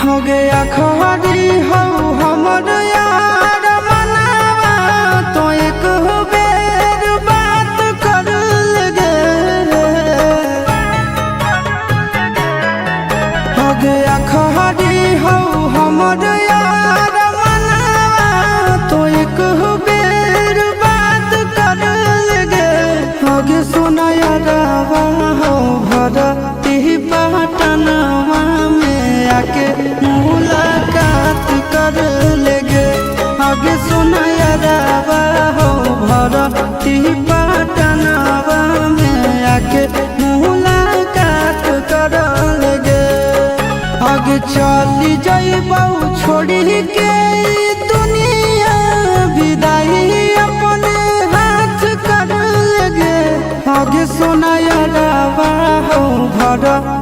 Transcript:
हो गया खरी हो हमर यार मनावा तो एक बेर बात कर लगे। हो गया खरी हो हमर यार मनावा तो एक बेर बात कर लगे। हो गे सोना यारवा हो भरती पटनवा में आके मुलाकात कर लेगे। आगे सुना यारवा हो भरती पटनवा में आके मुलाकात कर लेगे। आगे चली जाइबौ छोड़ी के दुनिया विदाई अपने हाथ कर लेगे। आगे सुना यारवा हो भरती